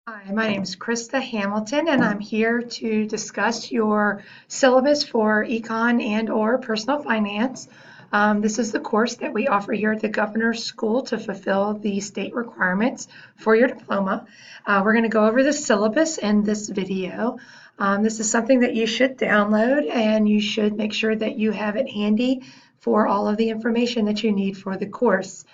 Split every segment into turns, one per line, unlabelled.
Hi, my name is Krista Hamilton, and I'm here to discuss your syllabus for Econ and/or Personal Finance. This is the course that we offer here at the Governor's School to fulfill the state requirements for your diploma. We're going to go over the syllabus in this video. This is something that you should download, and you should make sure that you have it handy for all of the information that you need for the course.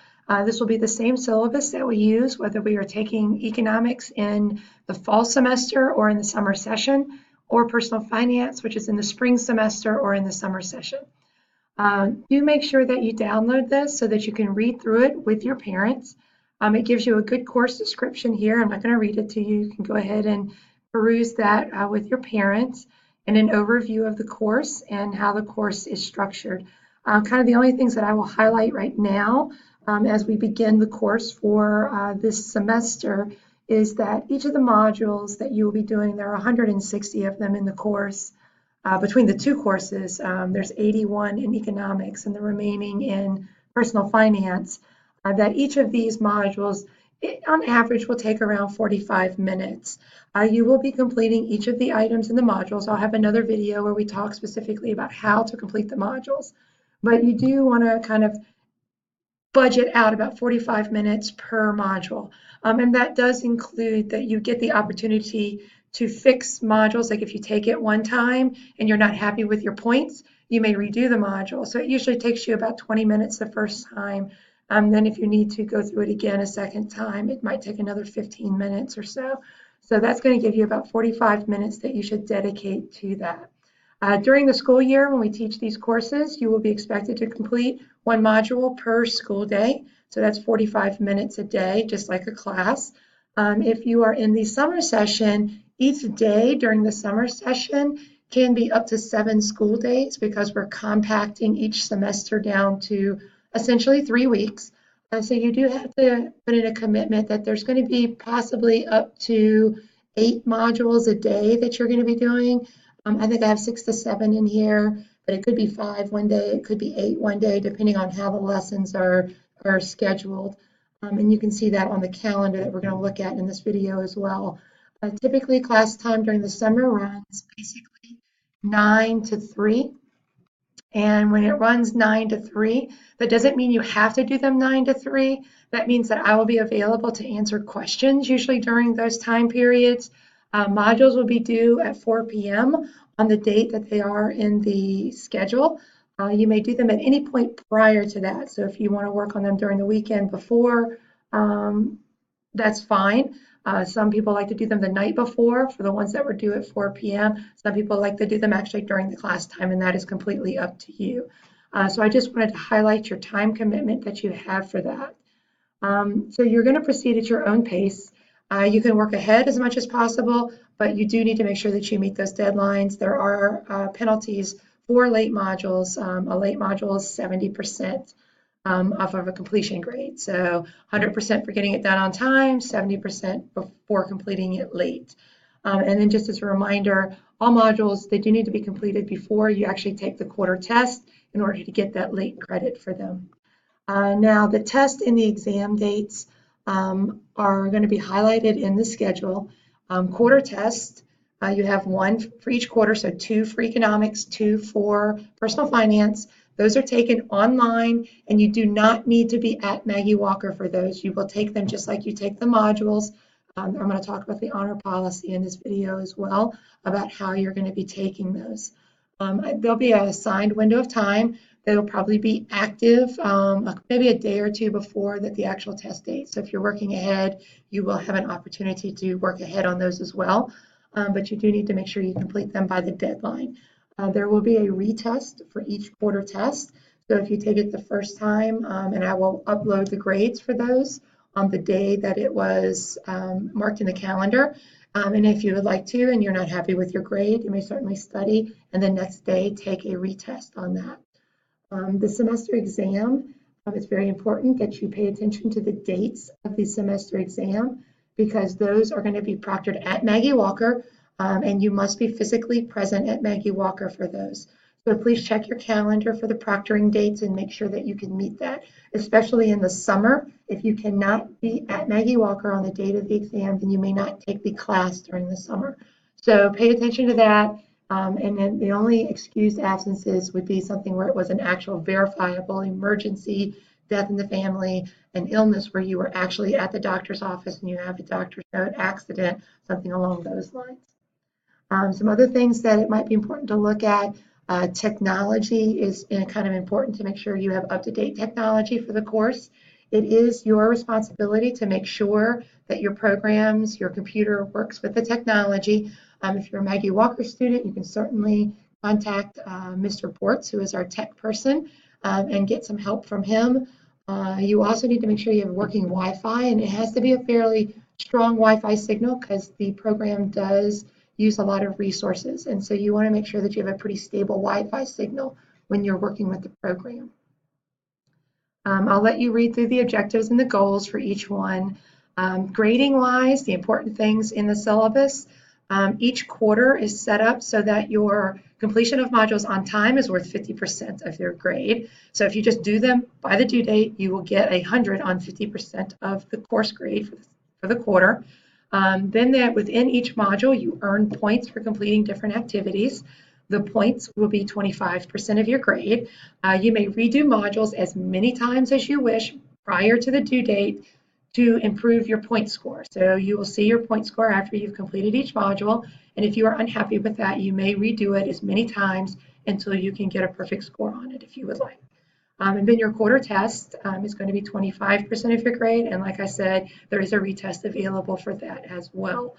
This will be the same syllabus that we use whether we are taking economics in the fall semester or in the summer session, or personal finance, which is in the spring semester or in the summer session. Do make sure that you download this so that you can read through it with your parents. It gives you a good course description here. I'm not going to read it to you. You can go ahead and peruse that with your parents, and an overview of the course and how the course is structured. Kind of the only things that I will highlight right now as we begin the course for this semester is that each of the modules that you will be doing, there are 160 of them in the course. Between the two courses, there's 81 in economics and the remaining in personal finance, that each of these modules, on average, will take around 45 minutes. You will be completing each of the items in the modules. I'll have another video where we talk specifically about how to complete the modules, but you do want to kind of budget out about 45 minutes per module. And that does include that you get the opportunity to fix modules. Like if you take it one time and you're not happy with your points, you may redo the module. So it usually takes you about 20 minutes the first time. Then if you need to go through it again a second time, it might take another 15 minutes or so. So that's going to give you about 45 minutes that you should dedicate to that. During the school year, when we teach these courses, you will be expected to complete one module per school day. So that's 45 minutes a day, just like a class. If you are in the summer session, each day during the summer session can be up to 7 school days because we're compacting each semester down to essentially 3 weeks. So you do have to put in a commitment that there's going to be possibly up to 8 modules a day that you're going to be doing. I think I have 6 to 7 in here, but it could be 5 one day, it could be 8 one day, depending on how the lessons are scheduled. And you can see that on the calendar that we're going to look at in this video as well. Typically, class time during the summer runs basically 9 to 3. And when it runs 9 to 3, that doesn't mean you have to do them 9 to 3. That means that I will be available to answer questions usually during those time periods. Modules will be due at 4 p.m. on the date that they are in the schedule. You may do them at any point prior to that. So if you want to work on them during the weekend before, that's fine. Some people like to do them the night before for the ones that were due at 4 p.m. Some people like to do them actually during the class time, and that is completely up to you. So I just wanted to highlight your time commitment that you have for that. So you're going to proceed at your own pace. You can work ahead as much as possible, but you do need to make sure that you meet those deadlines. There are penalties for late modules. A late module is 70% off of a completion grade. So 100% for getting it done on time, 70% before completing it late. And then just as a reminder, all modules, they do need to be completed before you actually take the quarter test in order to get that late credit for them. Now the test and the exam dates are going to be highlighted in the schedule. Quarter test, you have 1 for each quarter, so 2 for economics, 2 for personal finance. Those are taken online, and you do not need to be at Maggie Walker for those. You will take them just like you take the modules. I'm going to talk about the honor policy in this video as well, about how you're going to be taking those. There'll be an assigned window of time. They'll probably be active maybe a day or 2 before the actual test date. So if you're working ahead, you will have an opportunity to work ahead on those as well. But you do need to make sure you complete them by the deadline. There will be a retest for each quarter test. So if you take it the first time, and I will upload the grades for those on the day that it was marked in the calendar. And if you would like to, and you're not happy with your grade, you may certainly study and the next day take a retest on that. The semester exam, it's very important that you pay attention to the dates of the semester exam because those are going to be proctored at Maggie Walker, and you must be physically present at Maggie Walker for those. So please check your calendar for the proctoring dates and make sure that you can meet that, especially in the summer. If you cannot be at Maggie Walker on the date of the exam, then you may not take the class during the summer. So pay attention to that. And then the only excused absences would be something where it was an actual verifiable emergency, death in the family, an illness where you were actually at the doctor's office and you have a doctor's note, accident, something along those lines. Some other things that it might be important to look at, technology is kind of important to make sure you have up-to-date technology for the course. It is your responsibility to make sure that your programs, your computer works with the technology. If you're a Maggie Walker student, you can certainly contact Mr. Bortz, who is our tech person, and get some help from him. You also need to make sure you have working Wi-Fi, and it has to be a fairly strong Wi-Fi signal because the program does use a lot of resources. And so you want to make sure that you have a pretty stable Wi-Fi signal when you're working with the program. I'll let you read through the objectives and the goals for each one. Grading wise, the important things in the syllabus, each quarter is set up so that your completion of modules on time is worth 50% of your grade. So if you just do them by the due date, you will get 100 on 50% of the course grade for the quarter. Then that within each module, you earn points for completing different activities. The points will be 25% of your grade. You may redo modules as many times as you wish prior to the due date to improve your point score. So you will see your point score after you've completed each module. And if you are unhappy with that, you may redo it as many times until you can get a perfect score on it if you would like. And then your quarter test is going to be 25% of your grade. And like I said, there is a retest available for that as well.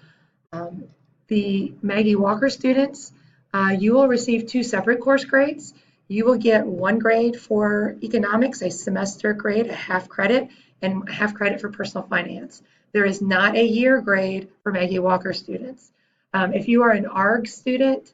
The Maggie Walker students, you will receive 2 separate course grades. You will get 1 grade for economics, a semester grade, a half credit, and a half credit for personal finance. There is not a year grade for Maggie Walker students. If you are an ARG student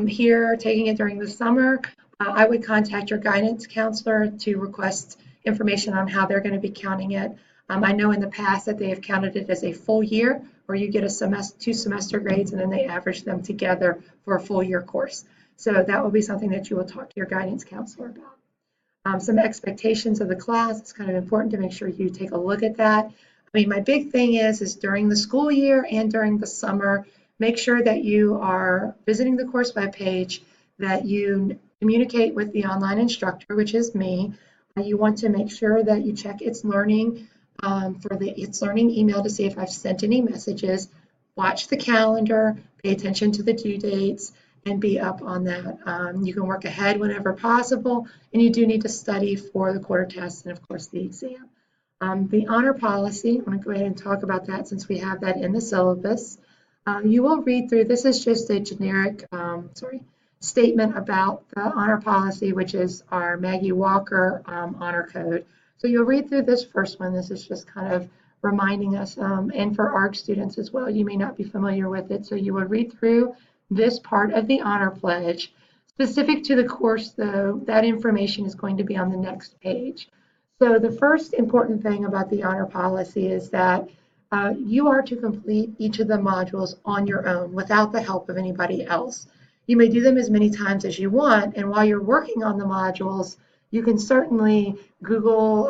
here taking it during the summer, I would contact your guidance counselor to request information on how they're going to be counting it. I know in the past that they have counted it as a full year, where you get a 2 semester grades and then they average them together for a full year course. So that will be something that you will talk to your guidance counselor about. Some expectations of the class, it's kind of important to make sure you take a look at that. I mean, my big thing is during the school year and during the summer, make sure that you are visiting the course webpage, that you communicate with the online instructor, which is me. You want to make sure that you check its learning for the its learning email to see if I've sent any messages. Watch the calendar, pay attention to the due dates, and be up on that. You can work ahead whenever possible, and you do need to study for the quarter test and, of course, the exam. The honor policy, I'm going to go ahead and talk about that since we have that in the syllabus. You will read through, this is just a generic, statement about the honor policy, which is our Maggie Walker honor code. So you'll read through this first one. This is just kind of reminding us, and for ARC students as well, you may not be familiar with it. So you will read through this part of the honor pledge. Specific to the course, though, that information is going to be on the next page. So the first important thing about the honor policy is that you are to complete each of the modules on your own without the help of anybody else. You may do them as many times as you want, and while you're working on the modules, you can certainly Google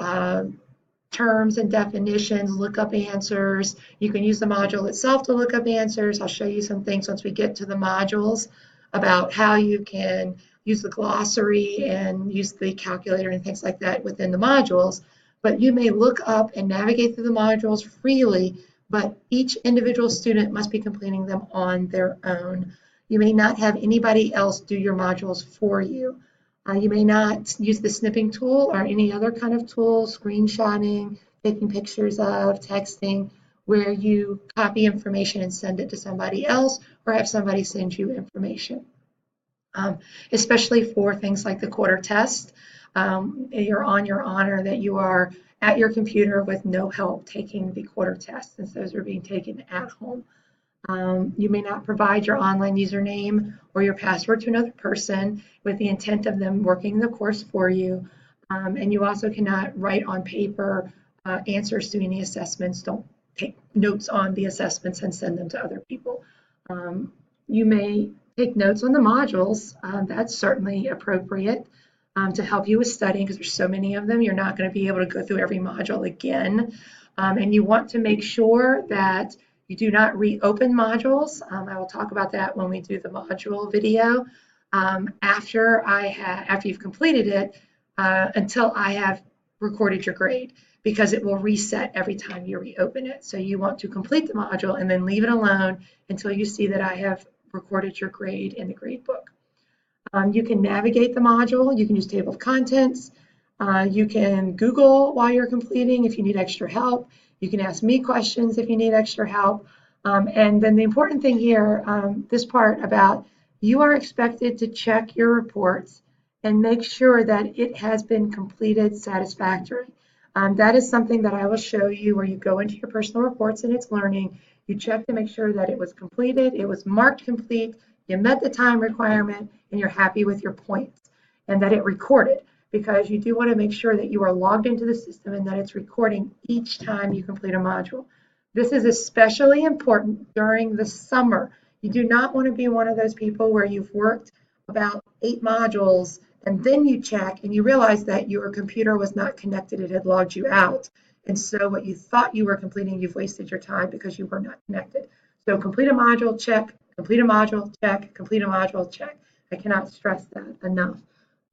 terms and definitions, look up answers. You can use the module itself to look up answers. I'll show you some things once we get to the modules about how you can use the glossary and use the calculator and things like that within the modules. But you may look up and navigate through the modules freely, but each individual student must be completing them on their own. You may not have anybody else do your modules for you. You may not use the snipping tool or any other kind of tool, screenshotting, taking pictures of, texting, where you copy information and send it to somebody else or have somebody send you information. Especially for things like the quarter test, you're on your honor that you are at your computer with no help taking the quarter test, since those are being taken at home. You may not provide your online username or your password to another person with the intent of them working the course for you. And you also cannot write on paper answers to any assessments. Don't take notes on the assessments and send them to other people. You may take notes on the modules. That's certainly appropriate to help you with studying because there's so many of them. You're not going to be able to go through every module again. And you want to make sure that you do not reopen modules. I will talk about that when we do the module video. After you've completed it, until I have recorded your grade, because it will reset every time you reopen it. So you want to complete the module and then leave it alone until you see that I have recorded your grade in the grade book. You can navigate the module. You can use table of contents. You can Google while you're completing if you need extra help. You can ask me questions if you need extra help. And then the important thing here, this part about you are expected to check your reports and make sure that it has been completed satisfactorily. That is something that I will show you where you go into your personal reports and it's learning. You check to make sure that it was completed, it was marked complete, you met the time requirement, and you're happy with your points, and that it recorded, because you do want to make sure that you are logged into the system and that it's recording each time you complete a module. This is especially important during the summer. You do not want to be one of those people where you've worked about 8 modules and then you check and you realize that your computer was not connected, it had logged you out. And so what you thought you were completing, you've wasted your time because you were not connected. So complete a module, check, complete a module, check, complete a module, check. I cannot stress that enough.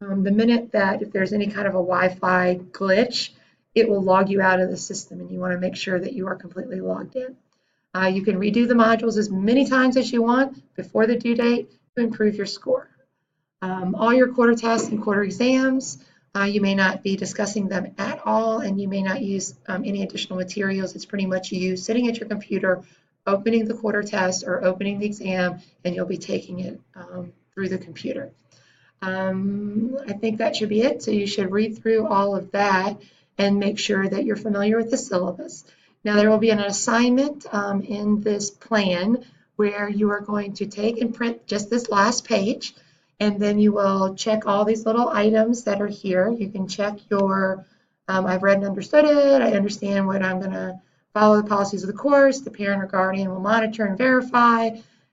The minute that if there's any kind of a Wi-Fi glitch, it will log you out of the system and you want to make sure that you are completely logged in. You can redo the modules as many times as you want before the due date to improve your score. All your quarter tests and quarter exams, you may not be discussing them at all, and you may not use any additional materials. It's pretty much you sitting at your computer, opening the quarter test or opening the exam, and you'll be taking it through the computer. I think that should be it. So you should read through all of that and make sure that you're familiar with the syllabus. Now there will be an assignment in this plan where you are going to take and print just this last page, and then you will check all these little items that are here. You can check your, I've read and understood it, I understand what I'm going to follow the policies of the course, the parent or guardian will monitor and verify,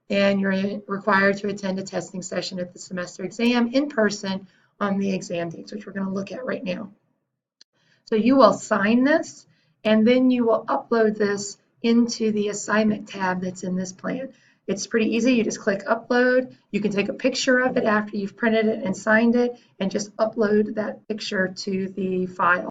and you're required to attend a testing session at the semester exam in person on the exam dates, which we're going to look at right now. So you will sign this, and then you will upload this into the assignment tab that's in this plan. It's pretty easy. You just click upload. You can take a picture of it after you've printed it and signed it and just upload that picture to the file.